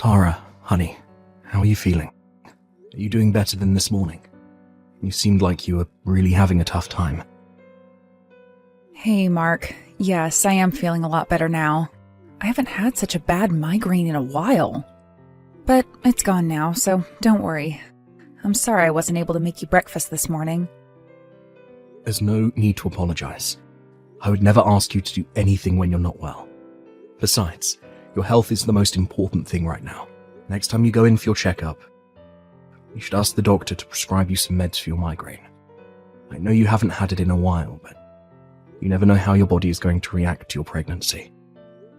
Tara, honey, how are you feeling? Are you doing better than this morning? You seemed like you were really having a tough time. Hey, Mark. Yes, I am feeling a lot better now. I haven't had such a bad migraine in a while. But it's gone now, so don't worry. I'm sorry I wasn't able to make you breakfast this morning. There's no need to apologize. I would never ask you to do anything when you're not well. Besides, your health is the most important thing right now. Next time you go in for your checkup, you should ask the doctor to prescribe you some meds for your migraine. I know you haven't had it in a while, but you never know how your body is going to react to your pregnancy.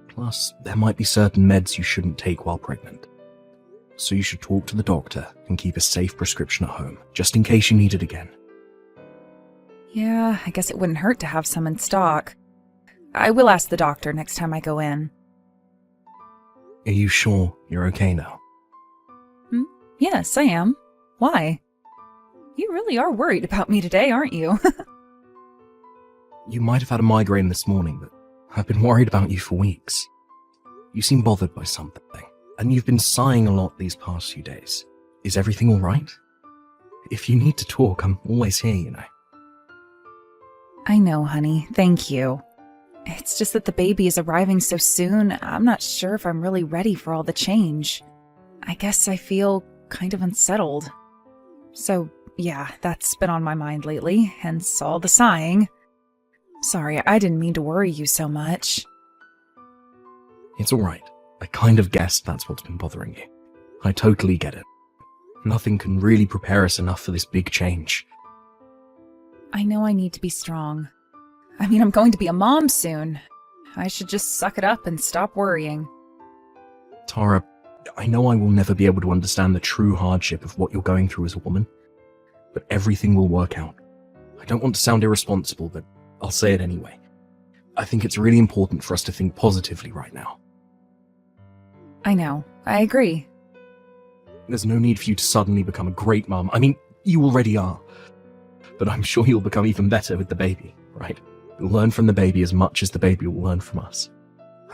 Plus, there might be certain meds you shouldn't take while pregnant. So you should talk to the doctor and keep a safe prescription at home, just in case you need it again. Yeah, I guess it wouldn't hurt to have some in stock. I will ask the doctor next time I go in. Are you sure you're okay now? Yes, I am. Why? You really are worried about me today, aren't you? You might have had a migraine this morning, but I've been worried about you for weeks. You seem bothered by something, and you've been sighing a lot these past few days. Is everything all right? If you need to talk, I'm always here, you know. I know, honey. Thank you. It's just that the baby is arriving so soon, I'm not sure if I'm really ready for all the change. I guess I feel kind of unsettled. So, yeah, that's been on my mind lately, hence all the sighing. Sorry, I didn't mean to worry you so much. It's all right. I kind of guessed that's what's been bothering you. I totally get it. Nothing can really prepare us enough for this big change. I know I need to be strong. I mean, I'm going to be a mom soon. I should just suck it up and stop worrying. Tara, I know I will never be able to understand the true hardship of what you're going through as a woman, but everything will work out. I don't want to sound irresponsible, but I'll say it anyway. I think it's really important for us to think positively right now. I know. I agree. There's no need for you to suddenly become a great mum. I mean, you already are. But I'm sure you'll become even better with the baby, right? We'll learn from the baby as much as the baby will learn from us.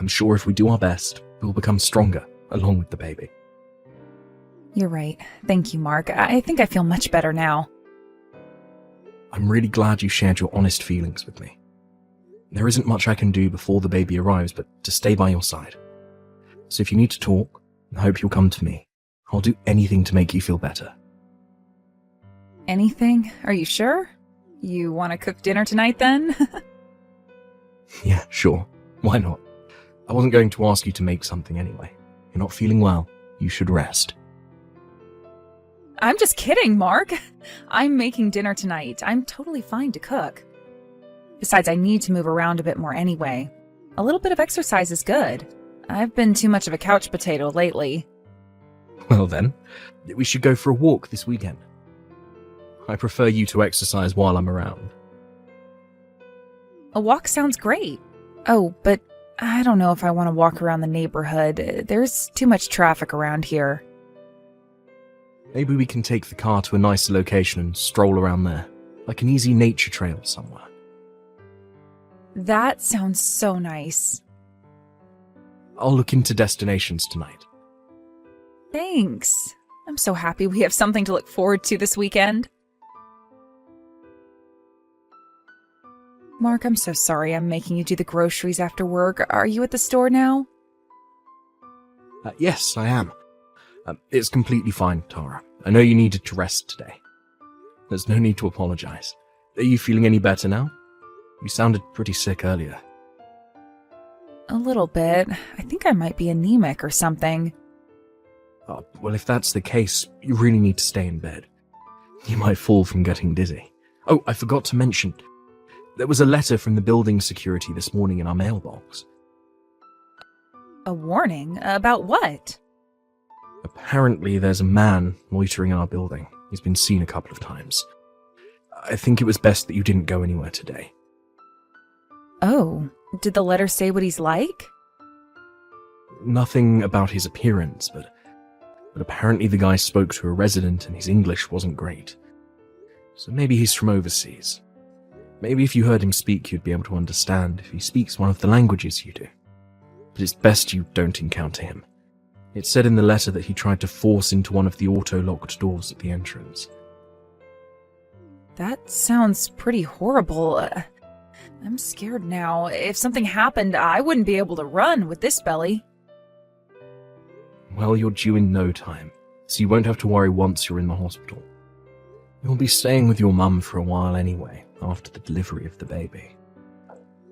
I'm sure if we do our best, we'll become stronger along with the baby. You're right. Thank you, Mark. I think I feel much better now. I'm really glad you shared your honest feelings with me. There isn't much I can do before the baby arrives but to stay by your side. So if you need to talk, I hope you'll come to me. I'll do anything to make you feel better. Anything? Are you sure? You want to cook dinner tonight then? Yeah, sure. Why not? I wasn't going to ask you to make something anyway. You're not feeling well. You should rest. I'm just kidding, Mark. I'm making dinner tonight. I'm totally fine to cook. Besides, I need to move around a bit more anyway. A little bit of exercise is good. I've been too much of a couch potato lately. Well then, we should go for a walk this weekend. I prefer you to exercise while I'm around. A walk sounds great. Oh, but I don't know if I want to walk around the neighborhood. There's too much traffic around here. Maybe we can take the car to a nicer location and stroll around there, like an easy nature trail somewhere. That sounds so nice. I'll look into destinations tonight. Thanks. I'm so happy we have something to look forward to this weekend. Mark, I'm so sorry I'm making you do the groceries after work. Are you at the store now? Yes, I am. It's completely fine, Tara. I know you needed to rest today. There's no need to apologize. Are you feeling any better now? You sounded pretty sick earlier. A little bit. I think I might be anemic or something. Well, if that's the case, you really need to stay in bed. You might fall from getting dizzy. Oh, I forgot to mention, there was a letter from the building security this morning in our mailbox. A warning? About what? Apparently there's a man loitering in our building. He's been seen a couple of times. I think it was best that you didn't go anywhere today. Oh, did the letter say what he's like? Nothing about his appearance, but apparently the guy spoke to a resident and his English wasn't great. So maybe he's from overseas. Maybe if you heard him speak, you'd be able to understand if he speaks one of the languages you do. But it's best you don't encounter him. It said in the letter that he tried to force into one of the auto-locked doors at the entrance. That sounds pretty horrible. I'm scared now. If something happened, I wouldn't be able to run with this belly. Well, you're due in no time, so you won't have to worry once you're in the hospital. You'll be staying with your mum for a while anyway, after the delivery of the baby.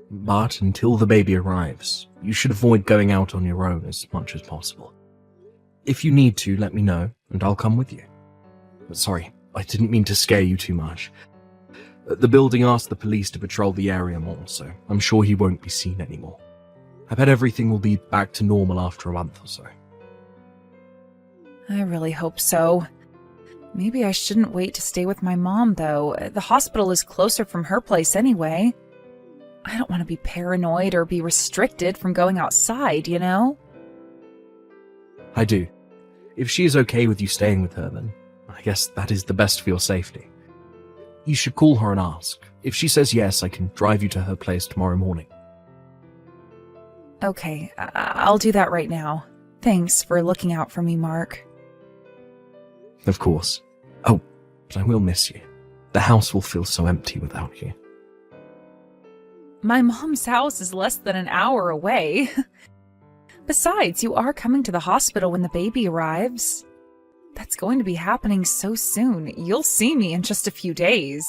But until the baby arrives, you should avoid going out on your own as much as possible. If you need to, let me know, and I'll come with you. But sorry, I didn't mean to scare you too much. The building asked the police to patrol the area more, so I'm sure he won't be seen anymore. I bet everything will be back to normal after a month or so. I really hope so. Maybe I shouldn't wait to stay with my mom, though. The hospital is closer from her place anyway. I don't want to be paranoid or be restricted from going outside, you know? I do. If she is okay with you staying with her, then I guess that is the best for your safety. You should call her and ask. If she says yes, I can drive you to her place tomorrow morning. Okay, I'll do that right now. Thanks for looking out for me, Mark. Of course. Oh, but I will miss you. The house will feel so empty without you. My mom's house is less than an hour away. Besides, you are coming to the hospital when the baby arrives. That's going to be happening so soon. You'll see me in just a few days.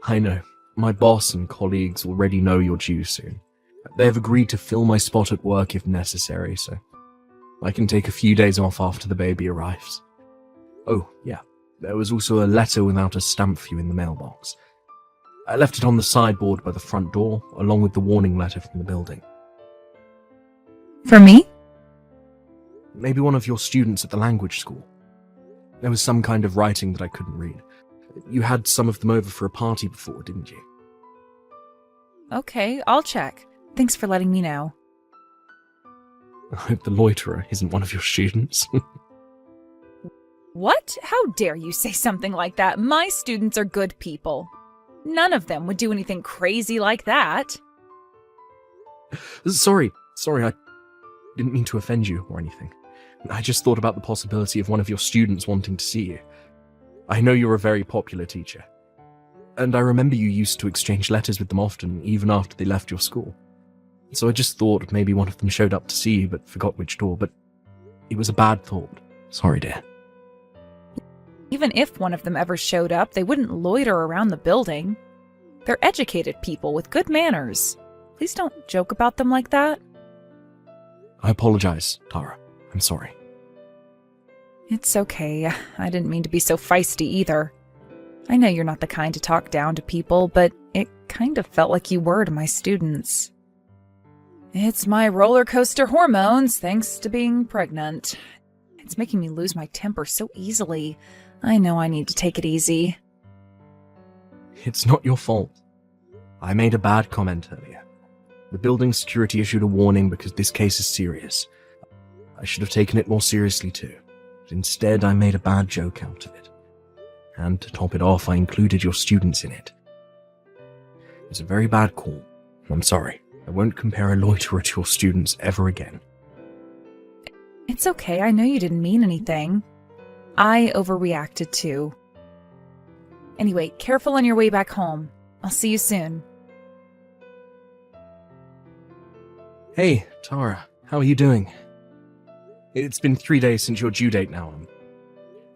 I know. My boss and colleagues already know you're due soon. They have agreed to fill my spot at work if necessary, so I can take a few days off after the baby arrives. Oh, yeah. There was also a letter without a stamp for you in the mailbox. I left it on the sideboard by the front door, along with the warning letter from the building. For me? Maybe one of your students at the language school. There was some kind of writing that I couldn't read. You had some of them over for a party before, didn't you? Okay, I'll check. Thanks for letting me know. I hope the loiterer isn't one of your students. What? How dare you say something like that? My students are good people. None of them would do anything crazy like that. Sorry, I didn't mean to offend you or anything. I just thought about the possibility of one of your students wanting to see you. I know you're a very popular teacher, and I remember you used to exchange letters with them often, even after they left your school. So I just thought maybe one of them showed up to see you but forgot which door, but it was a bad thought. Sorry, dear. Even if one of them ever showed up, they wouldn't loiter around the building. They're educated people with good manners. Please don't joke about them like that. I apologize, Tara. I'm sorry. It's okay. I didn't mean to be so feisty either. I know you're not the kind to talk down to people, but it kind of felt like you were to my students. It's my roller coaster hormones, thanks to being pregnant. It's making me lose my temper so easily. I know I need to take it easy. It's not your fault. I made a bad comment earlier. The building security issued a warning because this case is serious. I should have taken it more seriously too. But instead, I made a bad joke out of it. And to top it off, I included your students in it. It's a very bad call. I'm sorry. I won't compare a loiterer to your students ever again. It's okay. I know you didn't mean anything. I overreacted too. Anyway, careful on your way back home. I'll see you soon. Hey, Tara. How are you doing? It's been 3 days since your due date now.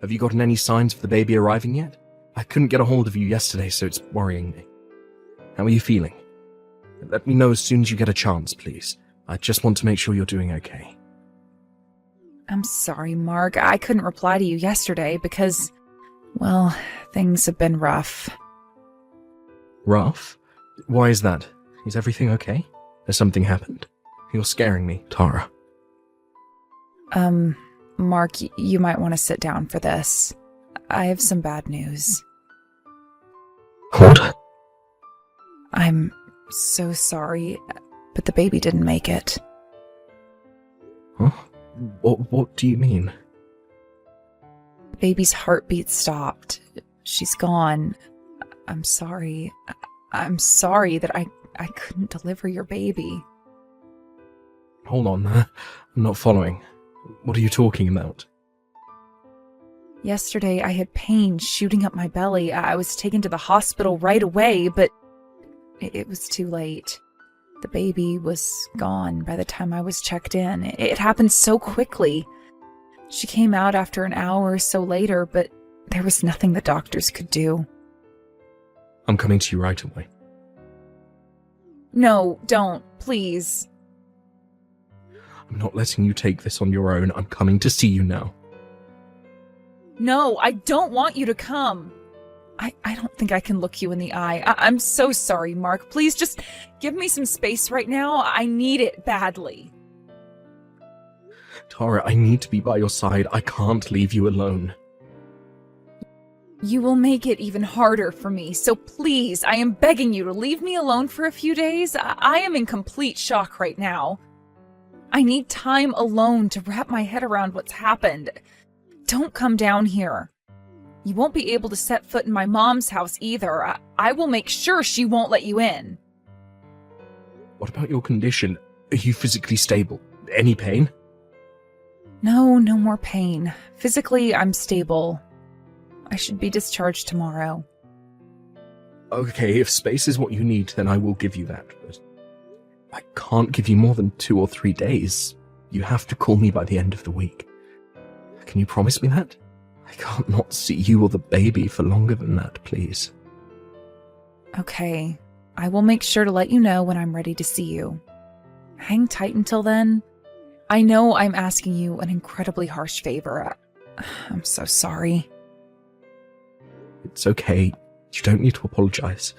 Have you gotten any signs of the baby arriving yet? I couldn't get a hold of you yesterday, so it's worrying me. How are you feeling? Let me know as soon as you get a chance, please. I just want to make sure you're doing okay. I'm sorry, Mark. I couldn't reply to you yesterday because, well, things have been rough. Rough? Why is that? Is everything okay? Has something happened? You're scaring me, Tara. Mark, you might want to sit down for this. I have some bad news. What? I'm so sorry, but the baby didn't make it. Huh? What do you mean? The baby's heartbeat stopped. She's gone. I'm sorry. I'm sorry that I couldn't deliver your baby. Hold on, I'm not following. What are you talking about? Yesterday, I had pain shooting up my belly. I was taken to the hospital right away, but it was too late. The baby was gone by the time I was checked in. It happened so quickly. She came out after an hour or so later, but there was nothing the doctors could do. I'm coming to you right away. No, don't, please. I'm not letting you take this on your own. I'm coming to see you now. No, I don't want you to come. I don't think I can look you in the eye. I'm so sorry, Mark. Please just give me some space right now. I need it badly. Tara, I need to be by your side. I can't leave you alone. You will make it even harder for me, so please, I am begging you to leave me alone for a few days. I am in complete shock right now. I need time alone to wrap my head around what's happened. Don't come down here. You won't be able to set foot in my mom's house either. I will make sure she won't let you in. What about your condition? Are you physically stable? Any pain? No more pain. Physically, I'm stable. I should be discharged tomorrow. Okay, if space is what you need, then I will give you that, but I can't give you more than 2 or 3 days. You have to call me by the end of the week. Can you promise me that? I can't not see you or the baby for longer than that, please. Okay, I will make sure to let you know when I'm ready to see you. Hang tight until then. I know I'm asking you an incredibly harsh favor. I'm so sorry. It's okay. You don't need to apologize.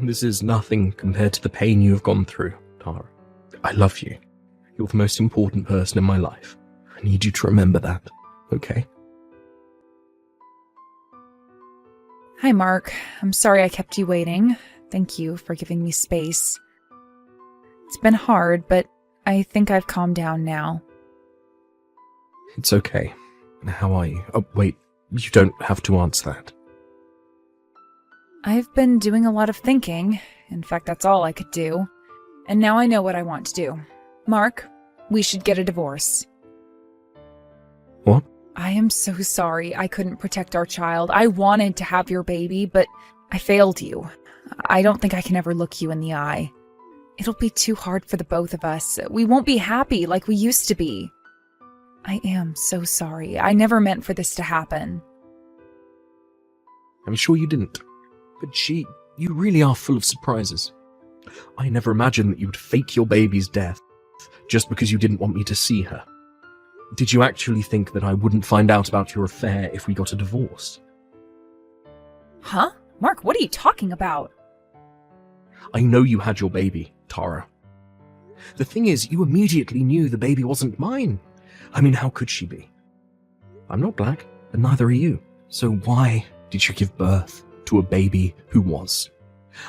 This is nothing compared to the pain you have gone through, Tara. I love you. You're the most important person in my life. I need you to remember that, okay? Hi, Mark. I'm sorry I kept you waiting. Thank you for giving me space. It's been hard, but I think I've calmed down now. It's okay. How are you? Oh, wait. You don't have to answer that. I've been doing a lot of thinking. In fact, that's all I could do. And now I know what I want to do. Mark, we should get a divorce. What? I am so sorry I couldn't protect our child. I wanted to have your baby, but I failed you. I don't think I can ever look you in the eye. It'll be too hard for the both of us. We won't be happy like we used to be. I am so sorry. I never meant for this to happen. I'm sure you didn't. But you really are full of surprises. I never imagined that you would fake your baby's death just because you didn't want me to see her. Did you actually think that I wouldn't find out about your affair if we got a divorce? Huh? Mark, what are you talking about? I know you had your baby, Tara. The thing is, you immediately knew the baby wasn't mine. I mean, how could she be? I'm not black, and neither are you. So why did you give birth to a baby who was?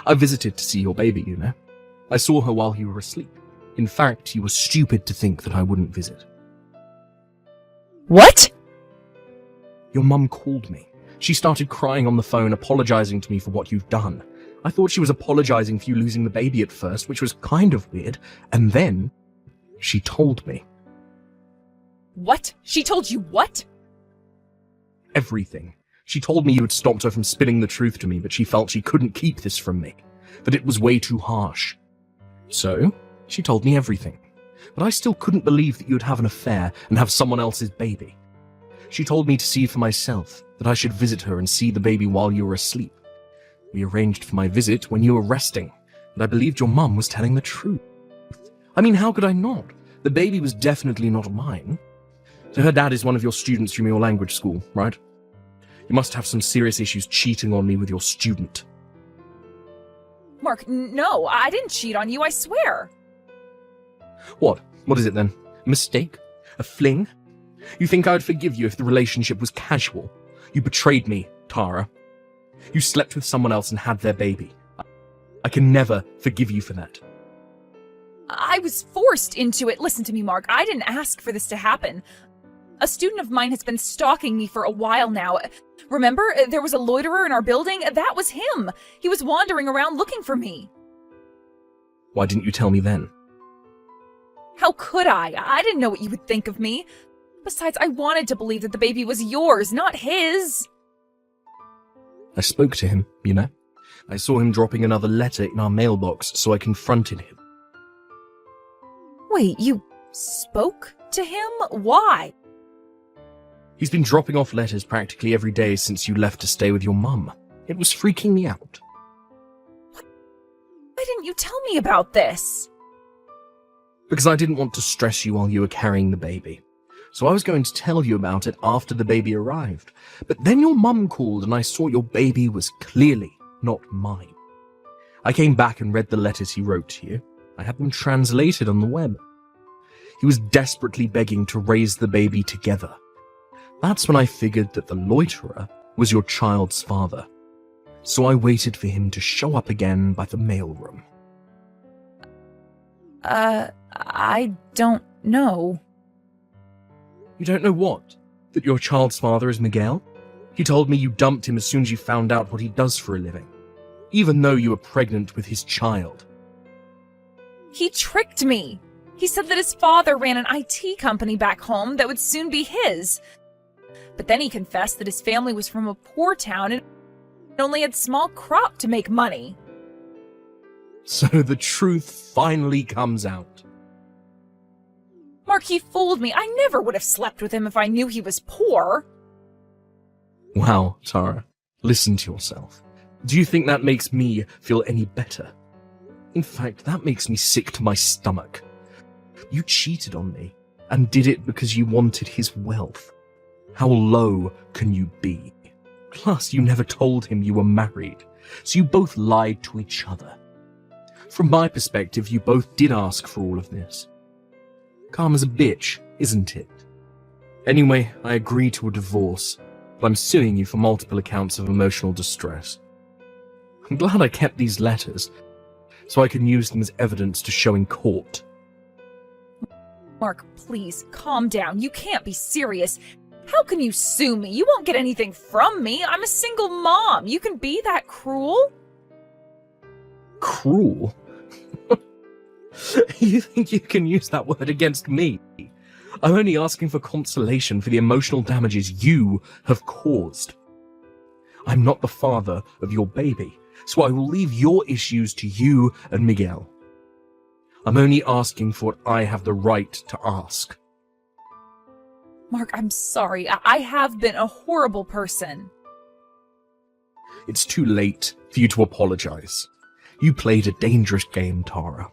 I visited to see your baby, you know. I saw her while you were asleep. In fact, you were stupid to think that I wouldn't visit. What? Your mum called me. She started crying on the phone, apologizing to me for what you've done. I thought she was apologizing for you losing the baby at first, which was kind of weird, and then she told me. What? She told you what? Everything. She told me you had stopped her from spilling the truth to me, but she felt she couldn't keep this from me, that it was way too harsh. So, she told me everything. But I still couldn't believe that you'd have an affair and have someone else's baby. She told me to see for myself, that I should visit her and see the baby while you were asleep. We arranged for my visit when you were resting, and I believed your mum was telling the truth. I mean, how could I not? The baby was definitely not mine. So her dad is one of your students from your language school, right? You must have some serious issues cheating on me with your student. Mark, no, I didn't cheat on you, I swear. What? What is it then? A mistake? A fling? You think I would forgive you if the relationship was casual? You betrayed me, Tara. You slept with someone else and had their baby. I can never forgive you for that. I was forced into it. Listen to me, Mark. I didn't ask for this to happen. A student of mine has been stalking me for a while now. Remember, there was a loiterer in our building? That was him. He was wandering around looking for me. Why didn't you tell me then? How could I? I didn't know what you would think of me. Besides, I wanted to believe that the baby was yours, not his. I spoke to him, you know. I saw him dropping another letter in our mailbox, so I confronted him. Wait, you spoke to him? Why? He's been dropping off letters practically every day since you left to stay with your mum. It was freaking me out. Why didn't you tell me about this? Because I didn't want to stress you while you were carrying the baby. So I was going to tell you about it after the baby arrived. But then your mum called and I saw your baby was clearly not mine. I came back and read the letters he wrote to you. I had them translated on the web. He was desperately begging to raise the baby together. That's when I figured that the loiterer was your child's father. So I waited for him to show up again by the mailroom. I don't know. You don't know what? That your child's father is Miguel? He told me you dumped him as soon as you found out what he does for a living, even though you were pregnant with his child. He tricked me. He said that his father ran an IT company back home that would soon be his. But then he confessed that his family was from a poor town and only had small crop to make money. So the truth finally comes out. Mark, he fooled me. I never would have slept with him if I knew he was poor. Wow, Tara, listen to yourself. Do you think that makes me feel any better? In fact, that makes me sick to my stomach. You cheated on me, and did it because you wanted his wealth. How low can you be? Plus, you never told him you were married, so you both lied to each other. From my perspective, you both did ask for all of this. Karma's a bitch, isn't it? Anyway, I agree to a divorce, but I'm suing you for multiple accounts of emotional distress. I'm glad I kept these letters, so I can use them as evidence to show in court. Mark, please, calm down. You can't be serious. How can you sue me? You won't get anything from me. I'm a single mom. You can be that cruel? Cruel? You think you can use that word against me? I'm only asking for consolation for the emotional damages you have caused. I'm not the father of your baby, so I will leave your issues to you and Miguel. I'm only asking for what I have the right to ask. Mark, I'm sorry. I have been a horrible person. It's too late for you to apologize. You played a dangerous game, Tara.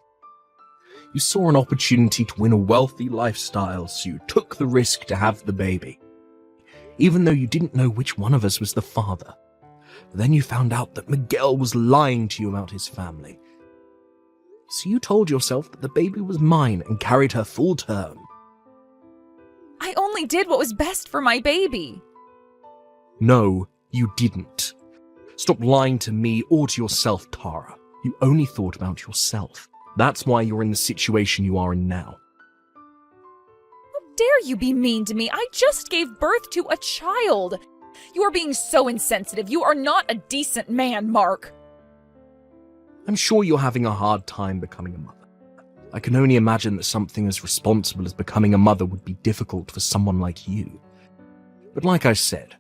You saw an opportunity to win a wealthy lifestyle, so you took the risk to have the baby. Even though you didn't know which one of us was the father. But then you found out that Miguel was lying to you about his family. So you told yourself that the baby was mine and carried her full term. I only did what was best for my baby. No, you didn't. Stop lying to me or to yourself, Tara. You only thought about yourself. That's why you're in the situation you are in now. How dare you be mean to me? I just gave birth to a child. You are being so insensitive. You are not a decent man, Mark. I'm sure you're having a hard time becoming a mother. I can only imagine that something as responsible as becoming a mother would be difficult for someone like you. But like I said,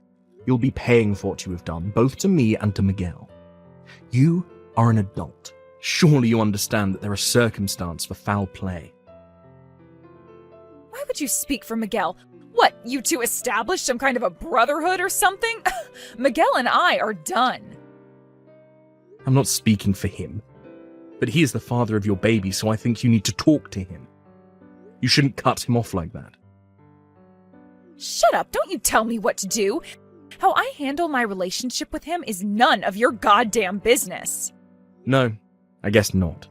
you'll be paying for what you have done, both to me and to Miguel. You are an adult. Surely you understand that there are circumstances for foul play. Why would you speak for Miguel? What, you two established some kind of a brotherhood or something? Miguel and I are done. I'm not speaking for him. But he is the father of your baby, so I think you need to talk to him. You shouldn't cut him off like that. Shut up, don't you tell me what to do. How I handle my relationship with him is none of your goddamn business. No, I guess not.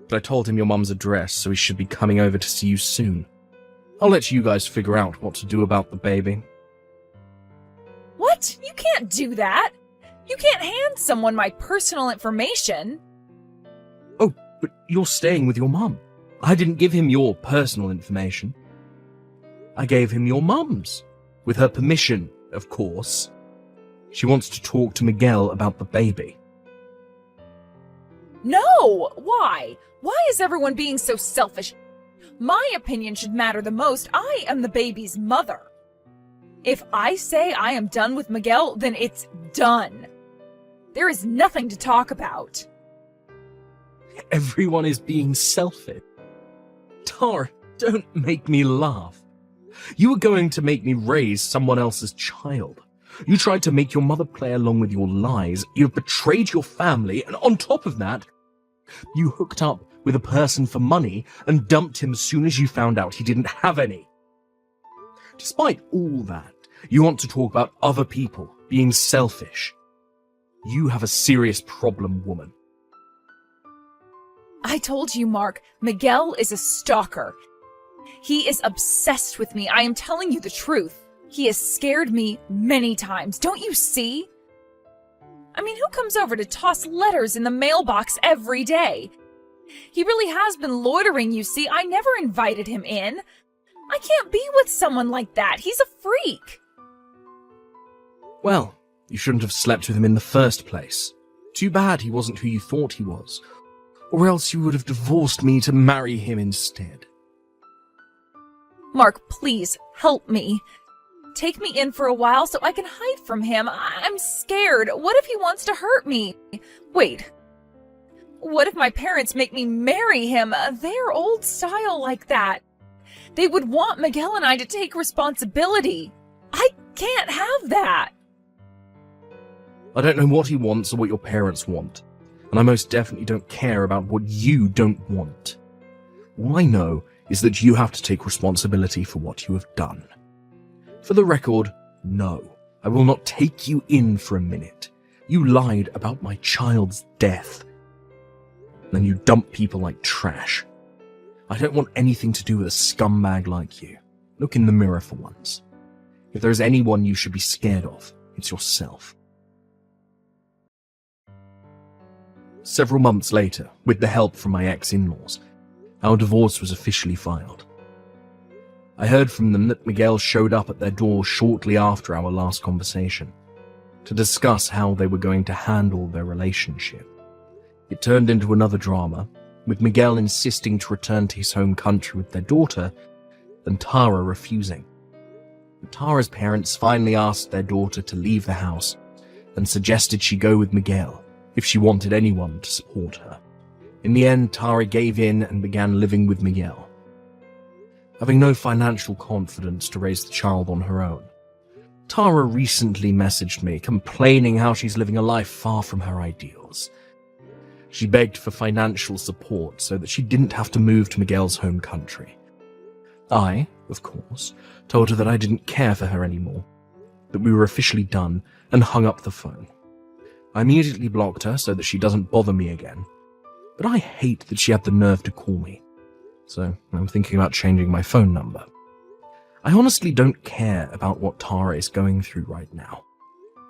But I told him your mum's address, so he should be coming over to see you soon. I'll let you guys figure out what to do about the baby. What? You can't do that. You can't hand someone my personal information. Oh, but you're staying with your mum. I didn't give him your personal information. I gave him your mum's. With her permission, of course. She wants to talk to Miguel about the baby. No! Why? Why is everyone being so selfish? My opinion should matter the most. I am the baby's mother. If I say I am done with Miguel, then it's done. There is nothing to talk about. Everyone is being selfish. Tara, don't make me laugh. You were going to make me raise someone else's child. You tried to make your mother play along with your lies. You've betrayed your family, and on top of that, you hooked up with a person for money and dumped him as soon as you found out he didn't have any. Despite all that, you want to talk about other people being selfish. You have a serious problem, woman. I told you, Mark, Miguel is a stalker. He is obsessed with me. I am telling you the truth. He has scared me many times. Don't you see? I mean, who comes over to toss letters in the mailbox every day? He really has been loitering, you see. I never invited him in. I can't be with someone like that. He's a freak. Well, you shouldn't have slept with him in the first place. Too bad he wasn't who you thought he was. Or else you would have divorced me to marry him instead. Mark, please, help me. Take me in for a while so I can hide from him. I'm scared. What if he wants to hurt me? Wait. What if my parents make me marry him? They're old style like that. They would want Miguel and I to take responsibility. I can't have that. I don't know what he wants or what your parents want, and I most definitely don't care about what you don't want. All I know is that you have to take responsibility for what you have done. For the record, no, I will not take you in for a minute. You lied about my child's death. Then you dump people like trash. I don't want anything to do with a scumbag like you. Look in the mirror for once. If there is anyone you should be scared of, it's yourself. Several months later, with the help from my ex-in-laws, our divorce was officially filed. I heard from them that Miguel showed up at their door shortly after our last conversation to discuss how they were going to handle their relationship. It turned into another drama, with Miguel insisting to return to his home country with their daughter, and Tara refusing. Tara's parents finally asked their daughter to leave the house and suggested she go with Miguel if she wanted anyone to support her. In the end, Tara gave in and began living with Miguel. Having no financial confidence to raise the child on her own, Tara recently messaged me complaining how she's living a life far from her ideals. She begged for financial support so that she didn't have to move to Miguel's home country. I, of course, told her that I didn't care for her anymore, that we were officially done, and hung up the phone. I immediately blocked her so that she doesn't bother me again, but I hate that she had the nerve to call me, so I'm thinking about changing my phone number. I honestly don't care about what Tara is going through right now.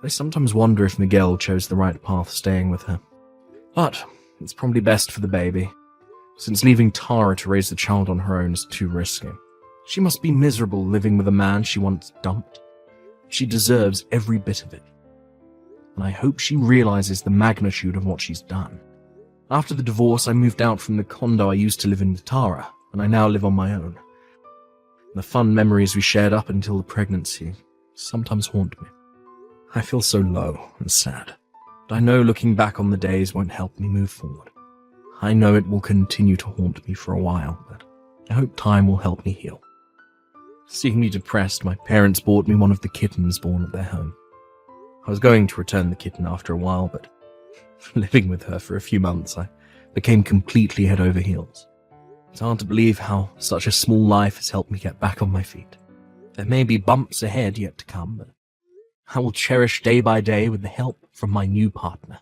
I sometimes wonder if Miguel chose the right path staying with her. But it's probably best for the baby, since leaving Tara to raise the child on her own is too risky. She must be miserable living with a man she once dumped. She deserves every bit of it. And I hope she realizes the magnitude of what she's done. After the divorce, I moved out from the condo I used to live in with Tara, and I now live on my own. The fun memories we shared up until the pregnancy sometimes haunt me. I feel so low and sad, but I know looking back on the days won't help me move forward. I know it will continue to haunt me for a while, but I hope time will help me heal. Seeing me depressed, my parents bought me one of the kittens born at their home. I was going to return the kitten after a while, but living with her for a few months, I became completely head over heels. It's hard to believe how such a small life has helped me get back on my feet. There may be bumps ahead yet to come, but I will cherish day by day with the help from my new partner.